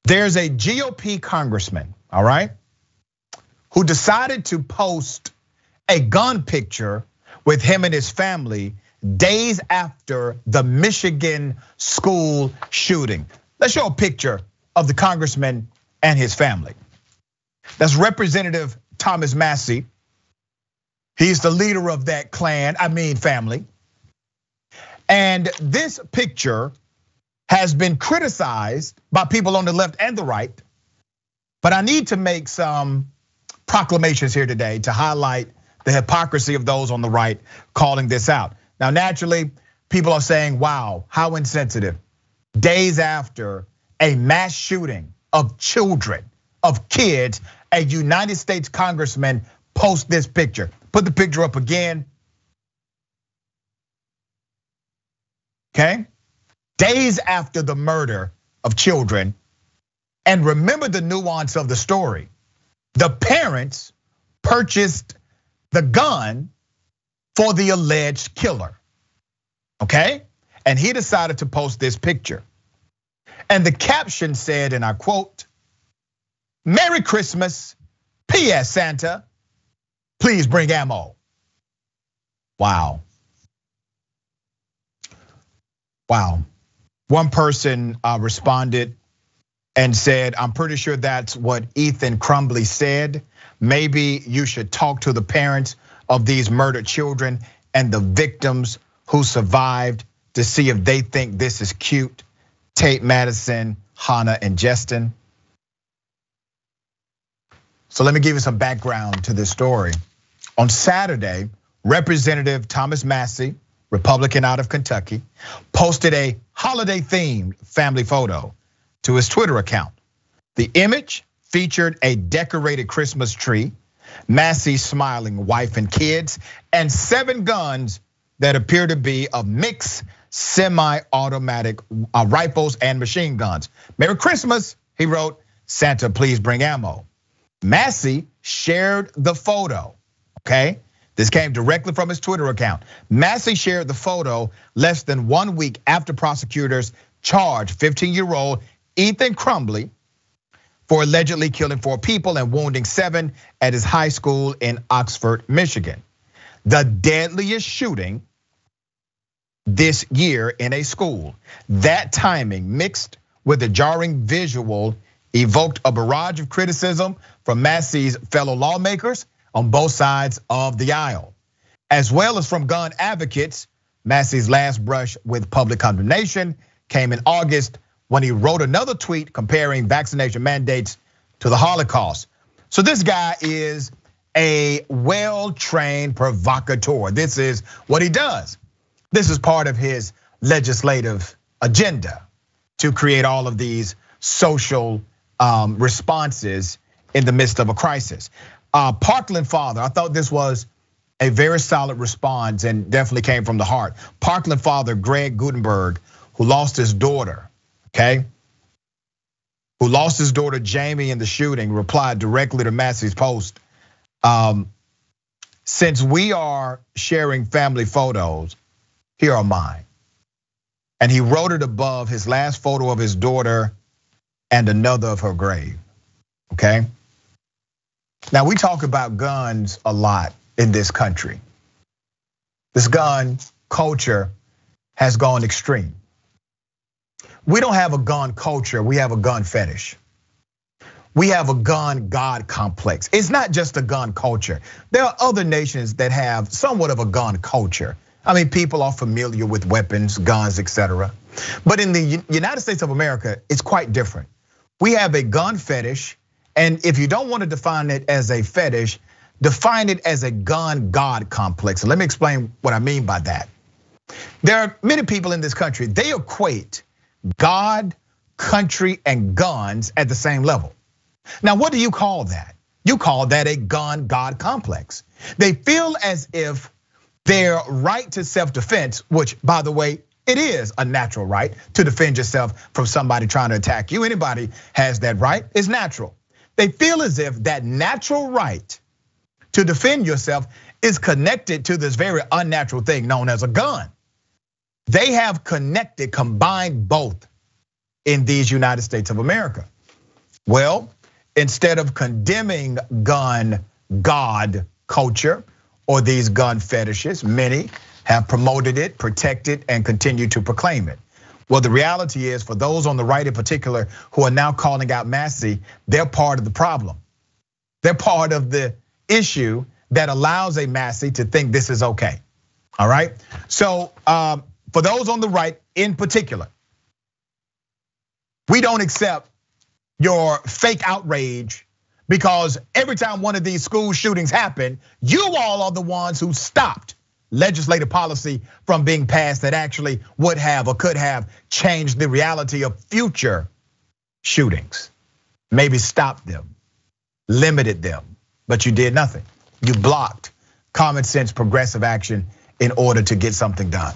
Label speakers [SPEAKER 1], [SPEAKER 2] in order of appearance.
[SPEAKER 1] There's a GOP congressman, all right, who decided to post a gun picture with him and his family days after the Michigan school shooting. Let's show a picture of the congressman and his family. That's Representative Thomas Massie. He's the leader of that family. And this picture has been criticized by people on the left and the right. But I need to make some proclamations here today to highlight the hypocrisy of those on the right calling this out. Now, naturally, people are saying, wow, how insensitive. Days after a mass shooting of children, of kids, a United States congressman posts this picture. Put the picture up again. Okay? Days after the murder of children. And remember the nuance of the story. The parents purchased the gun for the alleged killer. Okay? And he decided to post this picture. And the caption said, and I quote, "Merry Christmas, P.S. Santa, please bring ammo." Wow. Wow. One person responded and said, "I'm pretty sure that's what Ethan Crumbley said. Maybe you should talk to the parents of these murdered children and the victims who survived to see if they think this is cute. Tate, Madison, Hannah, and Justin." So let me give you some background to this story. On Saturday, Representative Thomas Massie, Republican out of Kentucky, posted a holiday-themed family photo to his Twitter account. The image featured a decorated Christmas tree, Massie's smiling wife and kids, and 7 guns that appear to be of mixed semi-automatic rifles and machine guns. "Merry Christmas," he wrote, "Santa, please bring ammo." Massie shared the photo, okay? This came directly from his Twitter account. Massie shared the photo less than 1 week after prosecutors charged 15-year-old Ethan Crumbley for allegedly killing 4 people and wounding 7 at his high school in Oxford, Michigan. The deadliest shooting this year in a school. That timing, mixed with a jarring visual, evoked a barrage of criticism from Massie's fellow lawmakers on both sides of the aisle, as well as from gun advocates. Massie's last brush with public condemnation came in August when he wrote another tweet comparing vaccination mandates to the Holocaust. So this guy is a well-trained provocateur. This is what he does. This is part of his legislative agenda to create all of these social responses in the midst of a crisis. Parkland father, I thought this was a very solid response and definitely came from the heart. Parkland father Greg Gutenberg, who lost his daughter, okay? Who lost his daughter Jamie in the shooting, replied directly to Massie's post. "Since we are sharing family photos, here are mine." And he wrote it above his last photo of his daughter and another of her grave, okay? Now we talk about guns a lot in this country. This gun culture has gone extreme. We don't have a gun culture, we have a gun fetish. We have a gun God complex. It's not just a gun culture. There are other nations that have somewhat of a gun culture. I mean, people are familiar with weapons, guns, etc. But in the United States of America, it's quite different. We have a gun fetish, and if you don't want to define it as a fetish, define it as a gun God complex. And let me explain what I mean by that. There are many people in this country, they equate God, country, and guns at the same level. Now, what do you call that? You call that a gun God complex. They feel as if their right to self-defense, which by the way, it is a natural right to defend yourself from somebody trying to attack you. Anybody has that right, it's natural. They feel as if that natural right to defend yourself is connected to this very unnatural thing known as a gun. They have combined both in these United States of America. Well, instead of condemning gun God culture or these gun fetishes, many have promoted it, protected, and continue to proclaim it. Well, the reality is, for those on the right in particular who are now calling out Massey, they're part of the problem. They're part of the issue that allows a Massey to think this is okay. All right. So for those on the right in particular, we don't accept your fake outrage, because every time one of these school shootings happen, you all are the ones who stopped legislative policy from being passed that actually would have or could have changed the reality of future shootings. Maybe stopped them, limited them, but you did nothing. You blocked common sense progressive action in order to get something done.